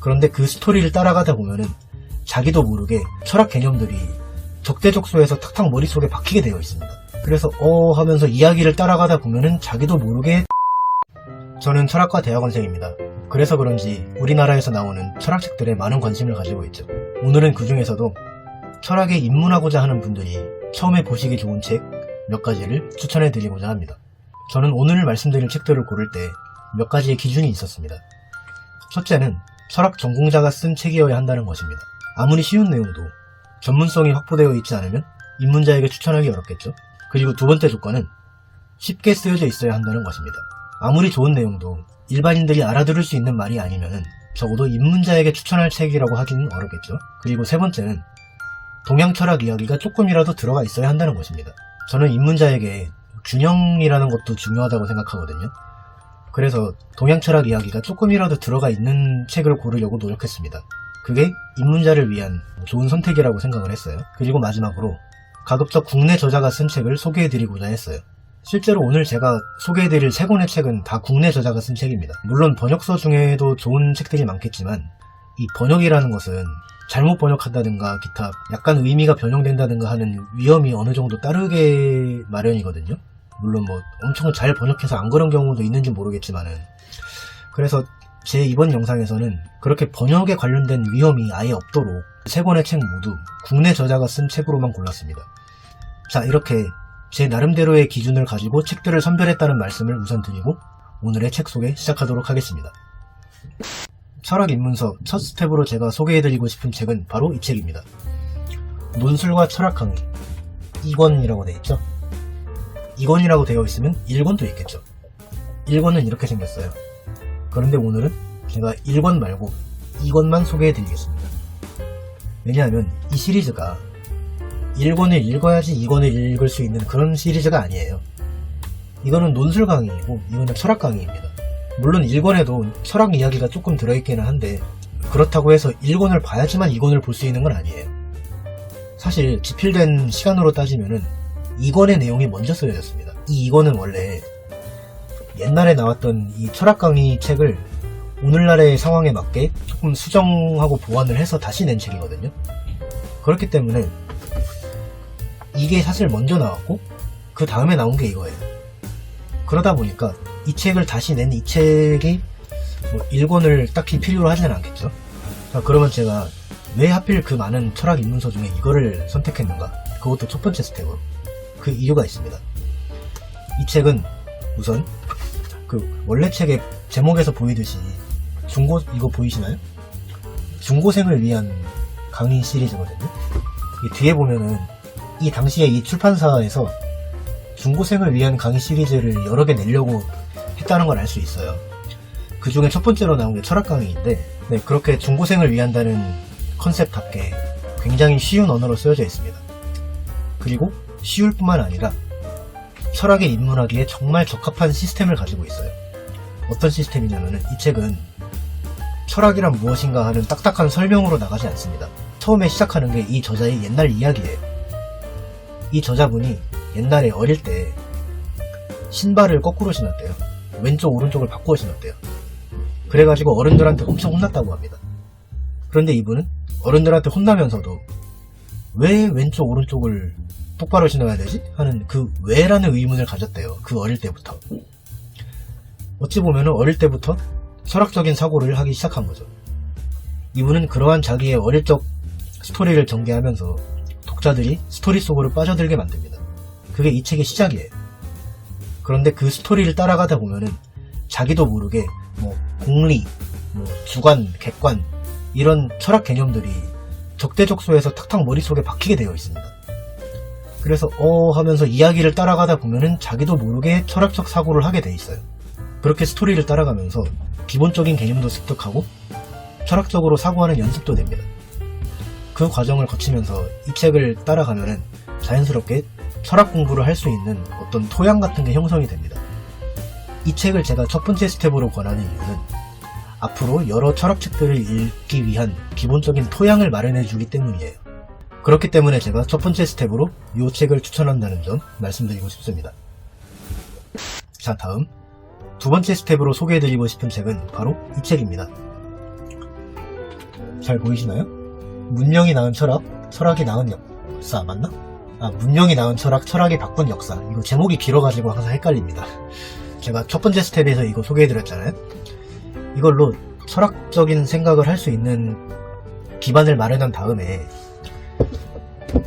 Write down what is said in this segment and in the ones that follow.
그런데 그 스토리를 따라가다 보면은 자기도 모르게 철학 개념들이 적대적소에서 탁탁 머릿속에 박히게 되어 있습니다. 그래서 하면서 이야기를 따라가다 보면은 자기도 모르게. 저는 철학과 대학원생입니다. 그래서 그런지 우리나라에서 나오는 철학책들에 많은 관심을 가지고 있죠. 오늘은 그 중에서도 철학에 입문하고자 하는 분들이 처음에 보시기 좋은 책 몇 가지를 추천해 드리고자 합니다. 저는 오늘 말씀드릴 책들을 고를 때 몇 가지의 기준이 있었습니다. 첫째는 철학 전공자가 쓴 책이어야 한다는 것입니다. 아무리 쉬운 내용도 전문성이 확보되어 있지 않으면 입문자에게 추천하기 어렵겠죠. 그리고 두 번째 조건은 쉽게 쓰여져 있어야 한다는 것입니다. 아무리 좋은 내용도 일반인들이 알아들을 수 있는 말이 아니면은 적어도 입문자에게 추천할 책이라고 하기는 어렵겠죠. 그리고 세 번째는 동양 철학 이야기가 조금이라도 들어가 있어야 한다는 것입니다. 저는 입문자에게 균형이라는 것도 중요하다고 생각하거든요. 그래서 동양 철학 이야기가 조금이라도 들어가 있는 책을 고르려고 노력했습니다. 그게 입문자를 위한 좋은 선택이라고 생각을 했어요. 그리고 마지막으로 가급적 국내 저자가 쓴 책을 소개해드리고자 했어요. 실제로 오늘 제가 소개해드릴 세 권의 책은 다 국내 저자가 쓴 책입니다. 물론 번역서 중에도 좋은 책들이 많겠지만 이 번역이라는 것은 잘못 번역한다든가 기타 약간 의미가 변형된다든가 하는 위험이 어느 정도 따르게 마련이거든요. 물론 뭐 엄청 잘 번역해서 안 그런 경우도 있는지 모르겠지만은, 그래서 제 이번 영상에서는 그렇게 번역에 관련된 위험이 아예 없도록 세 권의 책 모두 국내 저자가 쓴 책으로만 골랐습니다. 자, 이렇게 제 나름대로의 기준을 가지고 책들을 선별했다는 말씀을 우선 드리고 오늘의 책 소개 시작하도록 하겠습니다. 철학 입문서 첫 스텝으로 제가 소개해드리고 싶은 책은 바로 이 책입니다. 논술과 철학 강의 2권이라고 되어 있죠. 2권이라고 되어 있으면 1권도 있겠죠. 1권은 이렇게 생겼어요. 그런데 오늘은 제가 1권 말고 2권만 소개해드리겠습니다. 왜냐하면 이 시리즈가 1권을 읽어야지 2권을 읽을 수 있는 그런 시리즈가 아니에요. 이거는 논술 강의이고 이거는 철학 강의입니다. 물론 1권에도 철학 이야기가 조금 들어있기는 한데 그렇다고 해서 1권을 봐야지만 2권을 볼 수 있는 건 아니에요. 사실 지필된 시간으로 따지면은 2권의 내용이 먼저 쓰여졌습니다. 이 2권은 원래 옛날에 나왔던 이 철학 강의 책을 오늘날의 상황에 맞게 조금 수정하고 보완을 해서 다시 낸 책이거든요. 그렇기 때문에 이게 사실 먼저 나왔고 그 다음에 나온 게 이거예요. 그러다 보니까 이 책을 다시 낸 이 책이 뭐 1권을 딱히 필요로 하지는 않겠죠. 자, 그러면 제가 왜 하필 그 많은 철학 입문서 중에 이거를 선택했는가? 그것도 첫 번째 스텝으로. 그 이유가 있습니다. 이 책은 우선 그 원래 책의 제목에서 보이듯이 이거 보이시나요? 중고생을 위한 강의 시리즈거든요. 이 뒤에 보면은 이 당시에 이 출판사에서 중고생을 위한 강의 시리즈를 여러 개 내려고 했다는 걸 알 수 있어요. 그 중에 첫 번째로 나온 게 철학 강의인데, 네, 그렇게 중고생을 위한다는 컨셉답게 굉장히 쉬운 언어로 쓰여져 있습니다. 그리고 쉬울 뿐만 아니라 철학에 입문하기에 정말 적합한 시스템을 가지고 있어요. 어떤 시스템이냐면은 이 책은 철학이란 무엇인가 하는 딱딱한 설명으로 나가지 않습니다. 처음에 시작하는 게 이 저자의 옛날 이야기예요. 이 저자분이 옛날에 어릴 때 신발을 거꾸로 신었대요. 왼쪽 오른쪽을 바꾸어 신었대요. 그래가지고 어른들한테 엄청 혼났다고 합니다. 그런데 이분은 어른들한테 혼나면서도 왜 왼쪽 오른쪽을 똑바로 신어야 되지? 하는 그 왜라는 의문을 가졌대요. 그 어릴 때부터. 어찌 보면 어릴 때부터 철학적인 사고를 하기 시작한 거죠. 이분은 그러한 자기의 어릴 적 스토리를 전개하면서 독자들이 스토리 속으로 빠져들게 만듭니다. 그게 이 책의 시작이에요. 그런데 그 스토리를 따라가다 보면은 자기도 모르게 뭐 공리, 뭐 주관, 객관 이런 철학 개념들이 적대적소에서 탁탁 머릿속에 박히게 되어 있습니다. 그래서 하면서 이야기를 따라가다 보면은 자기도 모르게 철학적 사고를 하게 돼 있어요. 그렇게 스토리를 따라가면서 기본적인 개념도 습득하고 철학적으로 사고하는 연습도 됩니다. 그 과정을 거치면서 이 책을 따라가면은 자연스럽게 철학 공부를 할 수 있는 어떤 토양 같은 게 형성이 됩니다. 이 책을 제가 첫 번째 스텝으로 권하는 이유는 앞으로 여러 철학책들을 읽기 위한 기본적인 토양을 마련해 주기 때문이에요. 그렇기 때문에 제가 첫 번째 스텝으로 이 책을 추천한다는 점 말씀드리고 싶습니다. 자, 다음 두 번째 스텝으로 소개해드리고 싶은 책은 바로 이 책입니다. 잘 보이시나요? 문명이 낳은 철학, 철학이 낳은 역사 맞나? 문명이 낳은 철학, 철학이 바꾼 역사. 이거 제목이 길어가지고 항상 헷갈립니다. 제가 첫 번째 스텝에서 이거 소개해드렸잖아요. 이걸로 철학적인 생각을 할 수 있는 기반을 마련한 다음에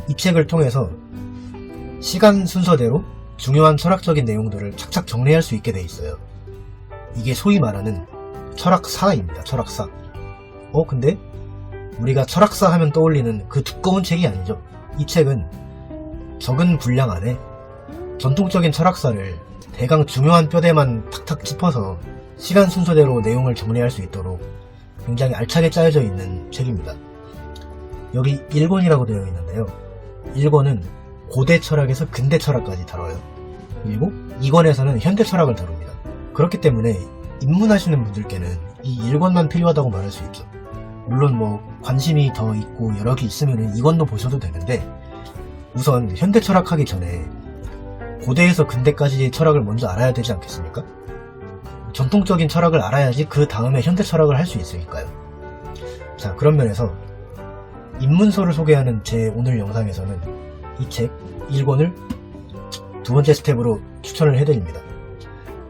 이 책을 통해서 시간 순서대로 중요한 철학적인 내용들을 착착 정리할 수 있게 돼 있어요. 이게 소위 말하는 철학사입니다. 철학사. 근데 우리가 철학사 하면 떠올리는 그 두꺼운 책이 아니죠. 이 책은 적은 분량 안에 전통적인 철학사를 대강 중요한 뼈대만 탁탁 짚어서 시간 순서대로 내용을 정리할 수 있도록 굉장히 알차게 짜여져 있는 책입니다. 여기 1권이라고 되어 있는데요. 1권은 고대 철학에서 근대 철학까지 다뤄요. 그리고 2권에서는 현대 철학을 다룹니다. 그렇기 때문에 입문하시는 분들께는 이 1권만 필요하다고 말할 수 있죠. 물론 뭐 관심이 더 있고 여러 개 있으면 2권도 보셔도 되는데, 우선 현대 철학 하기 전에 고대에서 근대까지의 철학을 먼저 알아야 되지 않겠습니까? 전통적인 철학을 알아야지 그 다음에 현대 철학을 할 수 있으니까요. 자, 그런 면에서 입문서를 소개하는 제 오늘 영상에서는 이 책 1권을 두 번째 스텝으로 추천을 해드립니다.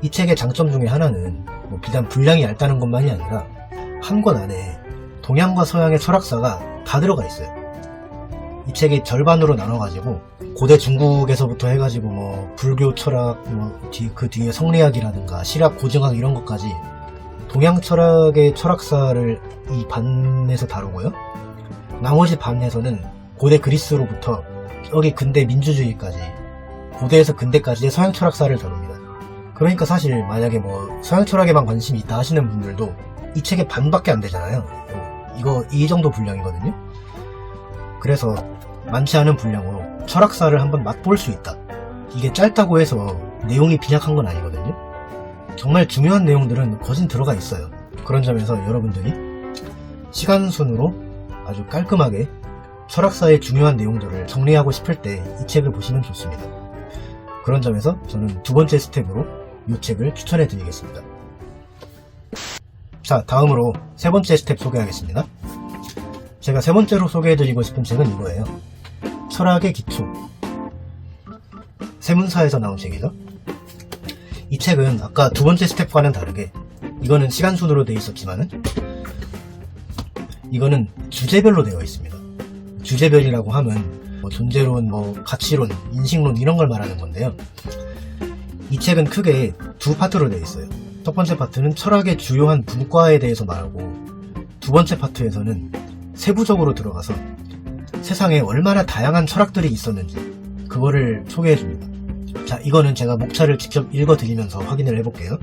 이 책의 장점 중에 하나는 뭐 비단 분량이 얇다는 것만이 아니라 한 권 안에 동양과 서양의 철학사가 다 들어가 있어요. 이 책이 절반으로 나눠가지고 고대 중국에서부터 해가지고 뭐 불교 철학, 그 뒤에 성리학이라든가 실학, 고증학 이런 것까지 동양 철학의 철학사를 이 반에서 다루고요. 나머지 반에서는 고대 그리스로부터 여기 근대 민주주의까지, 고대에서 근대까지의 서양 철학사를 다룹니다. 그러니까 사실 만약에 뭐 서양 철학에만 관심이 있다 하시는 분들도 이 책의 반밖에 안 되잖아요. 이 정도 분량이거든요. 그래서 많지 않은 분량으로 철학사를 한번 맛볼 수 있다. 이게 짧다고 해서 내용이 빈약한 건 아니거든요. 정말 중요한 내용들은 거진 들어가 있어요. 그런 점에서 여러분들이 시간 순으로 아주 깔끔하게 철학사의 중요한 내용들을 정리하고 싶을 때 이 책을 보시면 좋습니다. 그런 점에서 저는 두 번째 스텝으로 이 책을 추천해 드리겠습니다. 자, 다음으로 세 번째 스텝 소개하겠습니다. 제가 세 번째로 소개해드리고 싶은 책은 이거예요. 철학의 기초. 세문사에서 나온 책이죠. 이 책은 아까 두 번째 스텝과는 다르게, 이거는 시간순으로 되어 있었지만은 이거는 주제별로 되어 있습니다. 주제별이라고 하면 뭐 존재론, 뭐 가치론, 인식론 이런 걸 말하는 건데요. 이 책은 크게 두 파트로 되어 있어요. 첫 번째 파트는 철학의 주요한 분과에 대해서 말하고, 두 번째 파트에서는 세부적으로 들어가서 세상에 얼마나 다양한 철학들이 있었는지 그거를 소개해줍니다. 자, 이거는 제가 목차를 직접 읽어드리면서 확인을 해볼게요.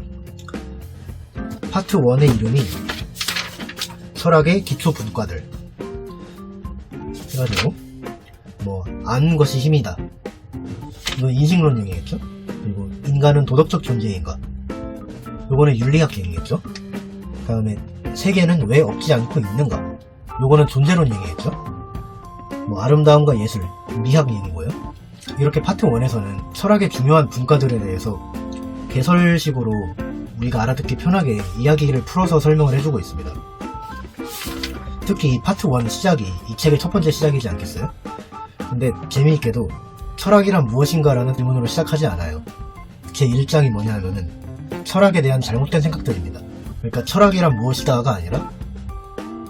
파트 1의 이름이 철학의 기초 분과들 해가지고 뭐 아는 것이 힘이다, 이건 인식론형이겠죠. 그리고 인간은 도덕적 존재인가, 요거는 윤리학형이겠죠. 그 다음에 세계는 왜 없지 않고 있는가, 요거는 존재론형이겠죠. 뭐 아름다움과 예술, 미학형이고요. 이렇게 파트 1에서는 철학의 중요한 분과들에 대해서 개설식으로 우리가 알아듣기 편하게 이야기를 풀어서 설명을 해주고 있습니다. 특히 이 파트 1 시작이 이 책의 첫 번째 시작이지 않겠어요? 근데 재미있게도 철학이란 무엇인가라는 질문으로 시작하지 않아요. 제 1장이 뭐냐 하면은 철학에 대한 잘못된 생각들입니다. 그러니까 철학이란 무엇이다가 아니라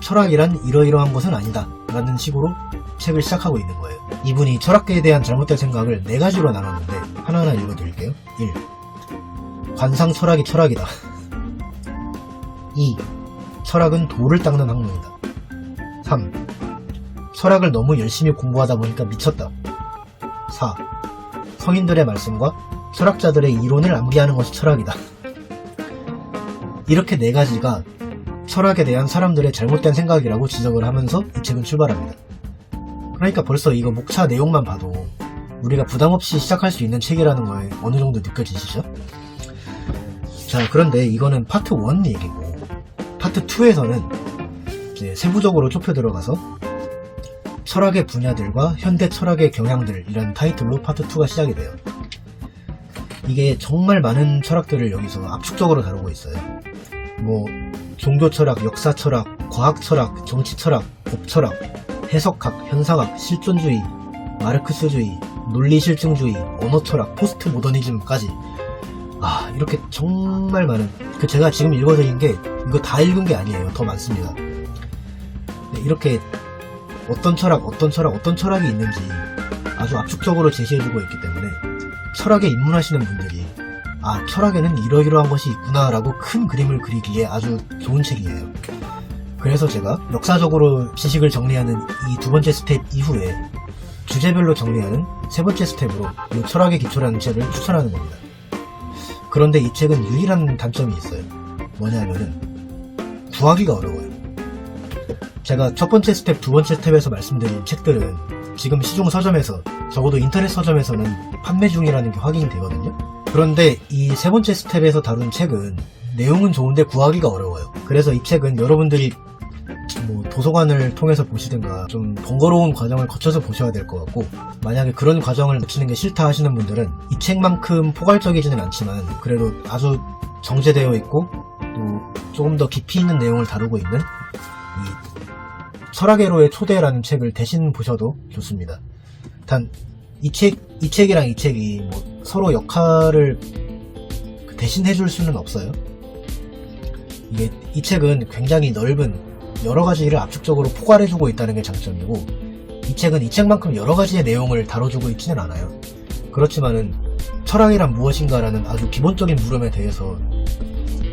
철학이란 이러이러한 것은 아니다 라는 식으로 책을 시작하고 있는 거예요. 이분이 철학계에 대한 잘못된 생각을 4가지로 나눴는데 하나하나 읽어드릴게요. 1. 관상 철학이 철학이다. 2. 철학은 돌을 닦는 학문이다. 3. 철학을 너무 열심히 공부하다 보니까 미쳤다. 4. 성인들의 말씀과 철학자들의 이론을 암기하는 것이 철학이다. 이렇게 4가지가 철학에 대한 사람들의 잘못된 생각이라고 지적을 하면서 이 책은 출발합니다. 그러니까 벌써 이거 목차 내용만 봐도 우리가 부담없이 시작할 수 있는 책이라는 거에 어느 정도 느껴지시죠? 자, 그런데 이거는 파트 1 얘기고, 파트 2에서는 이제 세부적으로 좁혀 들어가서 철학의 분야들과 현대 철학의 경향들이라는 타이틀로 파트 2가 시작이 돼요. 이게 정말 많은 철학들을 여기서 압축적으로 다루고 있어요. 뭐 종교 철학, 역사 철학, 과학 철학, 정치 철학, 법 철학, 해석학, 현상학, 실존주의, 마르크스주의, 논리 실증주의, 언어 철학, 포스트 모더니즘까지 이렇게 정말 많은 제가 지금 읽어드린 게 이거 다 읽은 게 아니에요. 더 많습니다. 네, 이렇게 어떤 철학이 있는지 아주 압축적으로 제시해주고 있기 때문에 철학에 입문하시는 분들이 철학에는 이러이러한 것이 있구나 라고 큰 그림을 그리기에 아주 좋은 책이에요. 그래서 제가 역사적으로 지식을 정리하는 이 두 번째 스텝 이후에 주제별로 정리하는 세 번째 스텝으로 이 철학의 기초라는 책을 추천하는 겁니다. 그런데 이 책은 유일한 단점이 있어요. 뭐냐면은 구하기가 어려워요. 제가 첫 번째 스텝, 두 번째 스텝에서 말씀드린 책들은 지금 시중 서점에서, 적어도 인터넷 서점에서는 판매 중이라는 게 확인이 되거든요. 그런데 이 세 번째 스텝에서 다룬 책은 내용은 좋은데 구하기가 어려워요. 그래서 이 책은 여러분들이 도서관을 통해서 보시든가 좀 번거로운 과정을 거쳐서 보셔야 될 것 같고, 만약에 그런 과정을 거치는 게 싫다 하시는 분들은 이 책만큼 포괄적이지는 않지만 그래도 아주 정제되어 있고 또 조금 더 깊이 있는 내용을 다루고 있는 이 철학애로의 초대라는 책을 대신 보셔도 좋습니다. 단 이 책이랑 이 책이 서로 역할을 대신 해줄 수는 없어요. 이 책은 굉장히 넓은 여러 가지를 압축적으로 포괄해주고 있다는 게 장점이고, 이 책은 이 책만큼 여러 가지의 내용을 다뤄주고 있지는 않아요. 그렇지만은 철학이란 무엇인가라는 아주 기본적인 물음에 대해서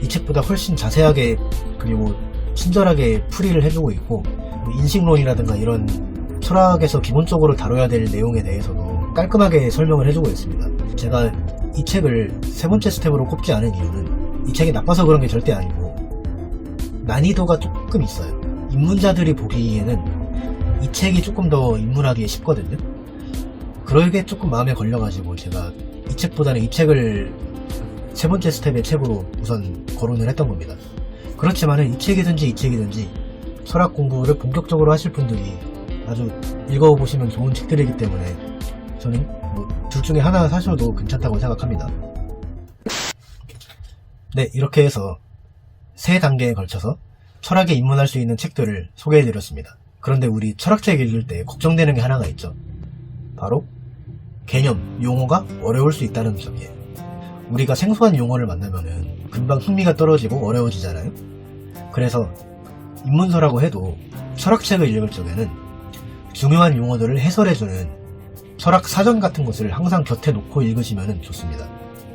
이 책보다 훨씬 자세하게 그리고 친절하게 풀이를 해주고 있고, 인식론이라든가 이런 철학에서 기본적으로 다뤄야 될 내용에 대해서도 깔끔하게 설명을 해주고 있습니다. 제가 이 책을 세 번째 스텝으로 꼽지 않은 이유는 이 책이 나빠서 그런 게 절대 아니고 난이도가 조금 있어요. 입문자들이 보기에는 이 책이 조금 더 입문하기에 쉽거든요. 그러게 조금 마음에 걸려가지고 제가 이 책보다는 이 책을 세 번째 스텝의 책으로 우선 거론을 했던 겁니다. 그렇지만은 이 책이든지 철학 공부를 본격적으로 하실 분들이 아주 읽어보시면 좋은 책들이기 때문에 저는 둘 중에 하나 사셔도 괜찮다고 생각합니다. 네, 이렇게 해서 세 단계에 걸쳐서 철학에 입문할 수 있는 책들을 소개해드렸습니다. 그런데 우리 철학책 읽을 때 걱정되는 게 하나가 있죠. 바로 개념, 용어가 어려울 수 있다는 점이에요. 우리가 생소한 용어를 만나면은 금방 흥미가 떨어지고 어려워지잖아요. 그래서 입문서라고 해도 철학책을 읽을 적에는 중요한 용어들을 해설해주는 철학 사전 같은 것을 항상 곁에 놓고 읽으시면 좋습니다.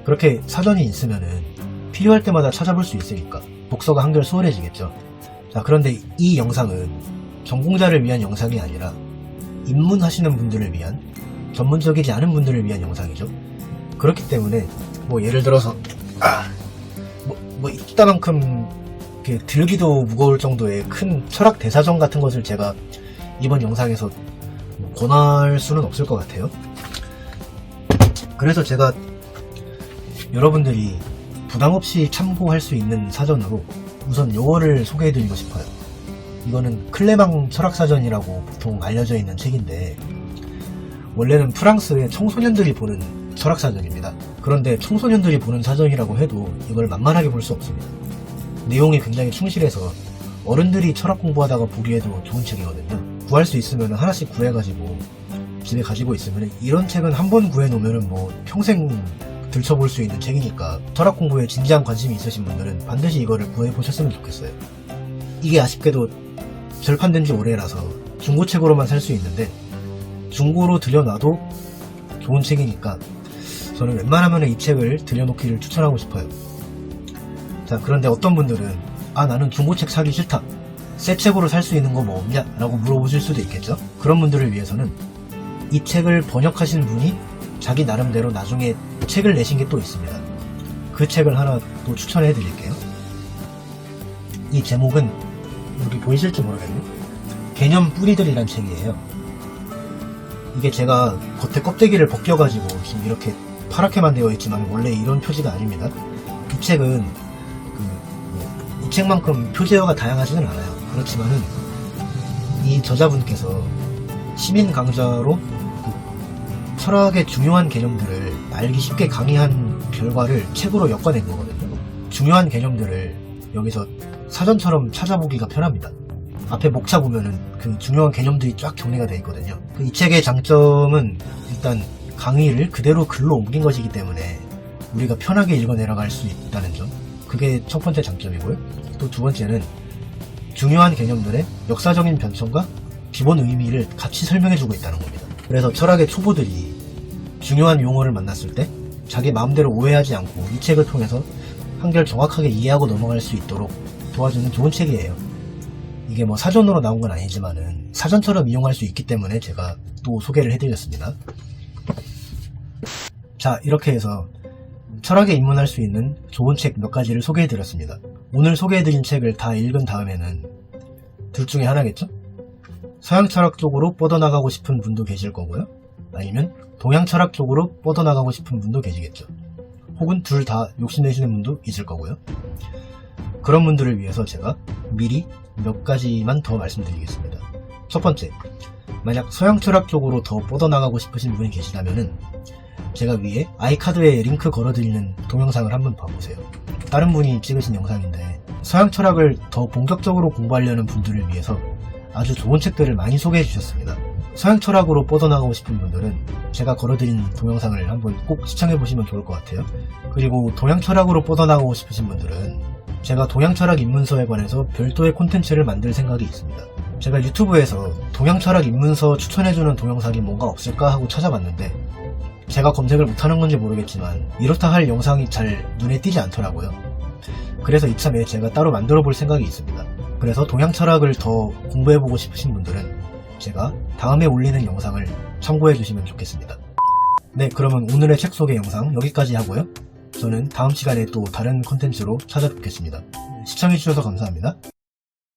그렇게 사전이 있으면은 필요할 때마다 찾아볼 수 있으니까 독서가 한결 수월해지겠죠. 자, 그런데 이 영상은 전공자를 위한 영상이 아니라 입문하시는 분들을 위한, 전문적이지 않은 분들을 위한 영상이죠. 그렇기 때문에 예를 들어서 이따만큼 들기도 무거울 정도의 큰 철학 대사전 같은 것을 제가 이번 영상에서 권할 수는 없을 것 같아요. 그래서 제가 여러분들이 부담없이 참고할 수 있는 사전으로 우선 요거를 소개해드리고 싶어요. 이거는 클레망 철학사전이라고 보통 알려져 있는 책인데, 원래는 프랑스의 청소년들이 보는 철학사전입니다. 그런데 청소년들이 보는 사전이라고 해도 이걸 만만하게 볼 수 없습니다. 내용이 굉장히 충실해서 어른들이 철학 공부하다가 보기에도 좋은 책이거든요. 구할 수 있으면 하나씩 구해가지고 집에 가지고 있으면, 이런 책은 한 번 구해놓으면 평생 들춰볼 수 있는 책이니까 철학 공부에 진지한 관심이 있으신 분들은 반드시 이거를 구해보셨으면 좋겠어요. 이게 아쉽게도 절판된 지 오래라서 중고책으로만 살 수 있는데, 중고로 들여놔도 좋은 책이니까 저는 웬만하면 이 책을 들여놓기를 추천하고 싶어요. 자, 그런데 어떤 분들은 나는 중고책 사기 싫다, 새 책으로 살 수 있는 거 뭐 없냐? 라고 물어보실 수도 있겠죠. 그런 분들을 위해서는 이 책을 번역하신 분이 자기 나름대로 나중에 책을 내신 게 또 있습니다. 그 책을 하나 또 추천해 드릴게요. 이 제목은 여기 보이실지 모르겠네요. 개념 뿌리들이란 책이에요. 이게 제가 겉에 껍데기를 벗겨가지고 지금 이렇게 파랗게만 되어 있지만 원래 이런 표지가 아닙니다. 이 책은 이 책만큼 표제어가 다양하지는 않아요. 그렇지만은 이 저자분께서 시민 강좌로 철학의 중요한 개념들을 알기 쉽게 강의한 결과를 책으로 엮어낸 거거든요. 중요한 개념들을 여기서 사전처럼 찾아보기가 편합니다. 앞에 목차 보면은 그 중요한 개념들이 쫙 정리가 되어 있거든요. 이 책의 장점은 일단 강의를 그대로 글로 옮긴 것이기 때문에 우리가 편하게 읽어 내려갈 수 있다는 점. 그게 첫 번째 장점이고요. 또 두 번째는 중요한 개념들의 역사적인 변천과 기본 의미를 같이 설명해주고 있다는 겁니다. 그래서 철학의 초보들이 중요한 용어를 만났을 때 자기 마음대로 오해하지 않고 이 책을 통해서 한결 정확하게 이해하고 넘어갈 수 있도록 도와주는 좋은 책이에요. 이게 뭐 사전으로 나온 건 아니지만은 사전처럼 이용할 수 있기 때문에 제가 또 소개를 해드렸습니다. 자, 이렇게 해서 철학에 입문할 수 있는 좋은 책 몇 가지를 소개해드렸습니다. 오늘 소개해드린 책을 다 읽은 다음에는 둘 중에 하나겠죠? 서양 철학 쪽으로 뻗어나가고 싶은 분도 계실 거고요. 아니면 동양 철학 쪽으로 뻗어나가고 싶은 분도 계시겠죠. 혹은 둘 다 욕심내시는 분도 있을 거고요. 그런 분들을 위해서 제가 미리 몇 가지만 더 말씀드리겠습니다. 첫 번째, 만약 서양 철학 쪽으로 더 뻗어나가고 싶으신 분이 계시다면은 제가 위에 아이카드에 링크 걸어드리는 동영상을 한번 봐보세요. 다른 분이 찍으신 영상인데 서양 철학을 더 본격적으로 공부하려는 분들을 위해서 아주 좋은 책들을 많이 소개해 주셨습니다. 서양 철학으로 뻗어나가고 싶은 분들은 제가 걸어드린 동영상을 한번 꼭 시청해 보시면 좋을 것 같아요. 그리고 동양 철학으로 뻗어나가고 싶으신 분들은 제가 동양 철학 입문서에 관해서 별도의 콘텐츠를 만들 생각이 있습니다. 제가 유튜브에서 동양 철학 입문서 추천해주는 동영상이 뭔가 없을까 하고 찾아봤는데 제가 검색을 못하는 건지 모르겠지만 이렇다 할 영상이 잘 눈에 띄지 않더라고요. 그래서 이참에 제가 따로 만들어 볼 생각이 있습니다. 그래서 동양 철학을 더 공부해보고 싶으신 분들은 제가 다음에 올리는 영상을 참고해 주시면 좋겠습니다. 네, 그러면 오늘의 책 소개 영상 여기까지 하고요. 저는 다음 시간에 또 다른 콘텐츠로 찾아뵙겠습니다. 시청해주셔서 감사합니다.